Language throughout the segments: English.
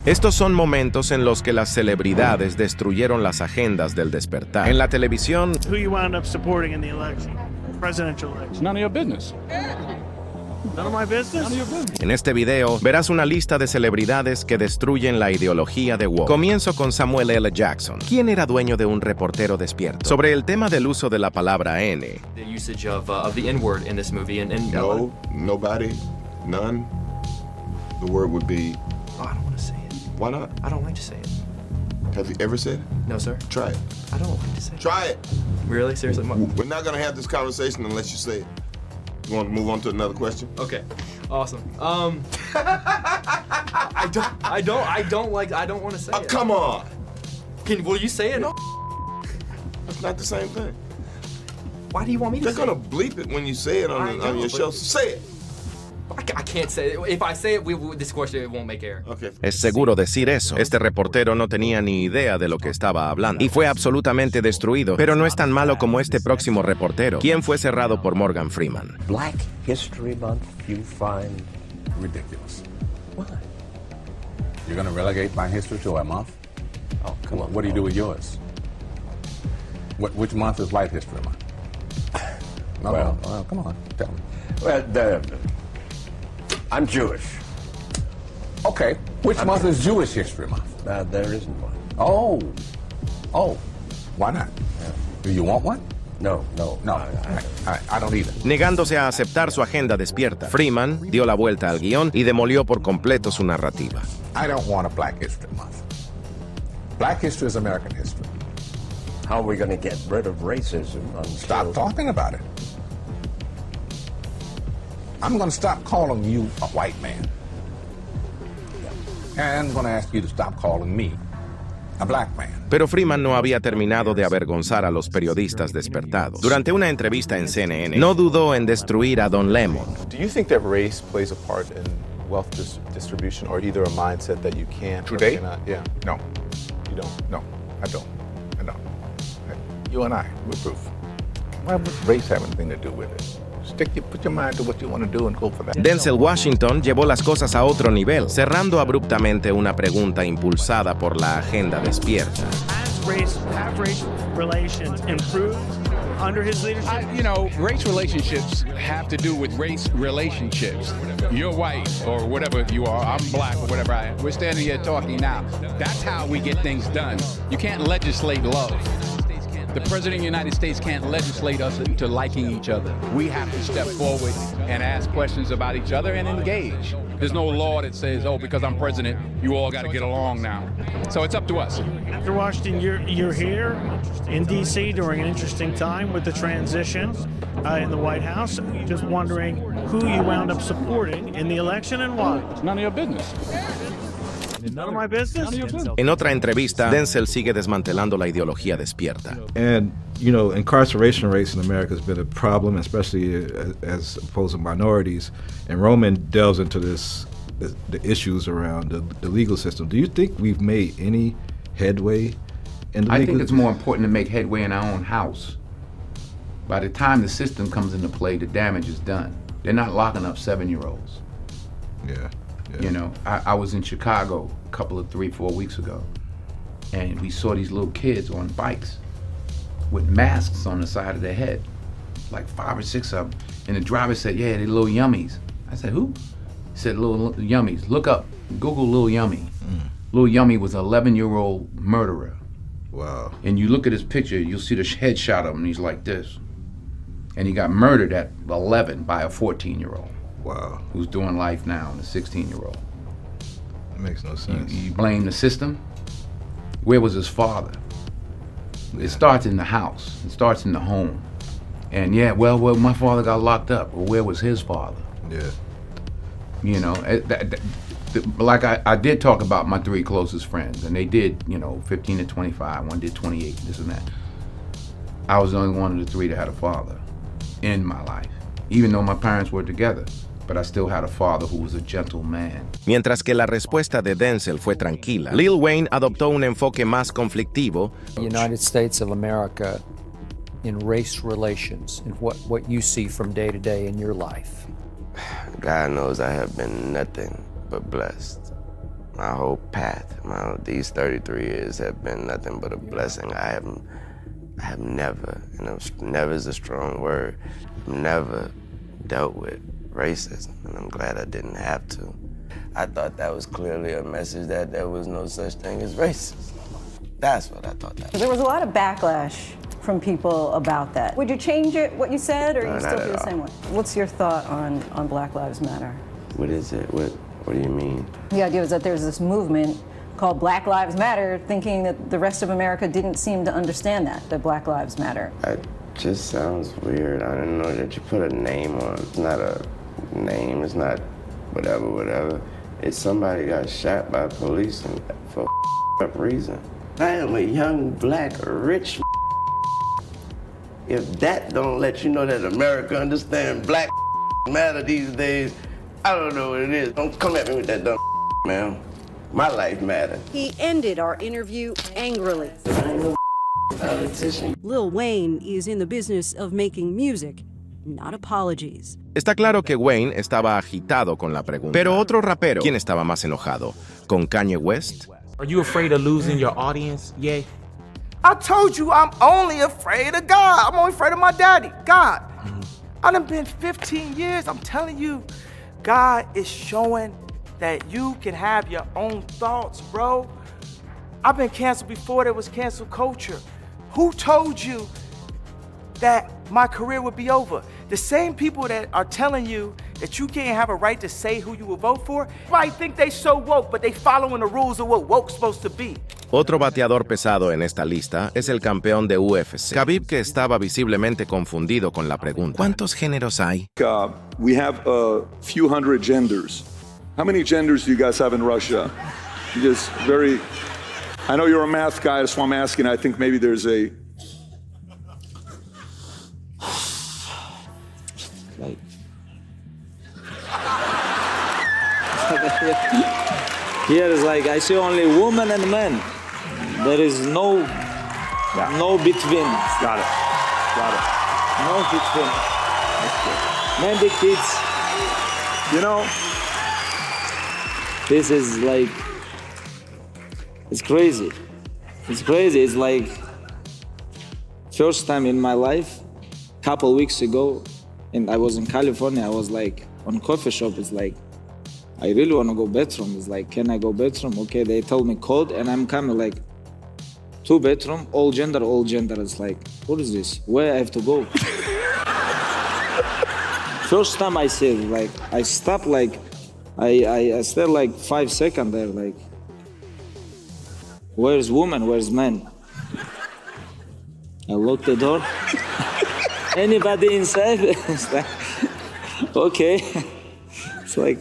Estos son momentos en los que las celebridades destruyeron las agendas del despertar. En la televisión, Who you wound up supporting in the election, presidential election? None of your business. None of my business. None of your business. en este video, verás una lista de celebridades que destruyen la ideología de woke. Comienzo con Samuel L. Jackson. ¿Quién era dueño de un reportero despierto? Sobre el tema del uso de la palabra N. The usage of the N-word in this movie, and No, nobody, none. The word would be. Oh, I don't want to say it. Why not? I don't like to say it. Have you ever said it? No, sir. Try it. I don't like to say it. Try it. Really? Seriously? We're not gonna have this conversation unless you say it. You want to move on to another question? Okay. Awesome. I don't want to say Oh, it. come on. Will you say it? No. That's not the same thing. Why do you want me to They're say gonna it? bleep it when you say it I on know, your but- show. So say it. I can't say it. If I say it, this question it won't make air. Okay. Es seguro decir eso. Este reportero no tenía ni idea de lo que estaba hablando y fue absolutamente destruido, pero no es tan malo como este próximo reportero, quien fue cerrado por Morgan Freeman. Black History Month you find Ridiculous. why? You're going to relegate my history to a month? Oh, come on. What do you do with yours? Which month is White History Month? No, Well, come on, tell me. Well, I'm Jewish. Okay, which month is Jewish History Month? There isn't one. Oh, why not? Do you want one? No. No, I don't either. Negándose a aceptar su agenda despierta, Freeman dio la vuelta al guión y demolió por completo su narrativa. I don't want a Black History Month. Black history is American history. How are we going to get rid of racism until... Stop talking about it. I'm going to stop calling you a white man. And I'm going to ask you to stop calling me a black man. Pero Freeman no había terminado de avergonzar a los periodistas despertados. Durante una entrevista en CNN, no dudó en destruir a Don Lemon. Do you think that race plays a part in wealth distribution, or either a mindset that you can't? or Today? cannot? Yeah. No, You don't. no, I don't. You and I, we're proof. Why would race have anything to do with it? Put your mind to what you want to do and go for that. Denzel Washington llevó las cosas a otro nivel, cerrando abruptamente una pregunta impulsada por la agenda despierta. Have race relations improved under his leadership? Race relationships have to do with race relationships. You're white or whatever you are, I'm black or whatever I am. We're standing here talking now. That's how we get things done. You can't legislate love. The President of the United States can't legislate us into liking each other. We have to step forward and ask questions about each other and engage. There's no law that says, oh, because I'm president, you all got to get along now. So it's up to us. Mr. Washington, you're here in D.C. during an interesting time with the transition in the White House. Just wondering who you wound up supporting in the election and why. None of your business. None of my business? En otra entrevista, Denzel sigue desmantelando la ideología despierta. And, incarceration rates in America has been a problem, especially as opposed to minorities. And Roman delves into the issues around the legal system. Do you think we've made any headway in the I legal think it's more important to make headway in our own house. By the time the system comes into play, the damage is done. They're not locking up 7-year-olds. Yeah. I was in Chicago a couple of 3-4 weeks ago, and we saw these little kids on bikes with masks on the side of their head, like 5 or 6 of them. And the driver said, yeah, they're little yummies. I said, who? He said, little yummies. Look up, Google Lil Yummy. Lil Yummy was an 11-year-old murderer. Wow. And you look at his picture, you'll see the headshot of him, and he's like this. And he got murdered at 11 by a 14-year-old. Wow. Who's doing life now, and a 16-year-old. It makes no sense. You blame the system? Where was his father? It starts in the house. It starts in the home. And well, my father got locked up. Well, where was his father? Yeah. Like I did talk about my 3 closest friends, and they did, 15 to 25. One did 28, this and that. I was the only one of the 3 that had a father in my life, even though my parents were together. But I still had a father who was a gentle man. Mientras que la respuesta de Denzel fue tranquila, Lil Wayne adoptó un enfoque más conflictivo. The United States of America in race relations and what you see from day to day in your life. God knows I have been nothing but blessed. my whole path. These 33 years have been nothing but a blessing. I have never, never is a strong word, never dealt with racism, and I'm glad I didn't have to. I thought that was clearly a message that there was no such thing as racism. That's what I thought that was. There was a lot of backlash from people about that. Would you change it, what you said, or you still feel the same way? What's your thought on Black Lives Matter? What is it? What do you mean? The idea was that there's this movement called Black Lives Matter, thinking that the rest of America didn't seem to understand that Black Lives Matter. It just sounds weird. I didn't know that you put a name on. It's not a name, it's not whatever. It's somebody got shot by police and for up reason. I am a young, black, rich. If that don't let you know that America understands Black matter these days, I don't know what it is. Don't come at me with that dumb man. My life matters. He ended our interview angrily. Politician. Lil Wayne is in the business of making music, not apologies. Está claro que Wayne estaba agitado con la pregunta. Pero otro rapero, ¿quién estaba más enojado? ¿Con Kanye West? Are you afraid of losing your audience? Yeah. I told you I'm only afraid of God. I'm only afraid of my daddy, God. I done been 15 years. I'm telling you, God is showing that you can have your own thoughts, bro. I've been canceled before there was cancel culture. Who told you that my career would be over? The same people that are telling you that you can't have a right to say who you will vote for, might think they so woke, but they following the rules of what woke's supposed to be. Otro bateador pesado en esta lista es el campeón de UFC, Khabib, que estaba visiblemente confundido con la pregunta. ¿Cuántos géneros hay? We have a few hundred genders. How many genders do you guys have in Russia? Just very, I know you're a math guy, that's why I'm asking. I think maybe there's a, Here is like, I see only women and men. There is no between. Got it. No between. Men, the kids. You know, this is like, it's crazy. It's crazy. It's like, first time in my life, couple weeks ago, and I was in California, I was like, on coffee shop, it's like, I really want to go bathroom. It's like, can I go bathroom? Okay, they told me code, and I'm coming like, 2 bedroom, all gender. It's like, what is this? Where I have to go? First time I see it, like, I stopped, like, I stayed like 5 seconds there, like, where's woman, where's man? I locked the door. Anybody inside? It's like, okay. It's like,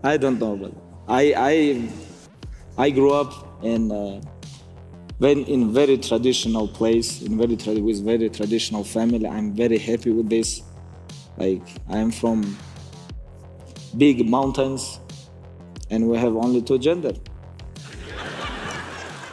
I don't know, but I grew up in very traditional place, with very traditional family. I'm very happy with this. Like, I'm from big mountains, and we have only 2 genders.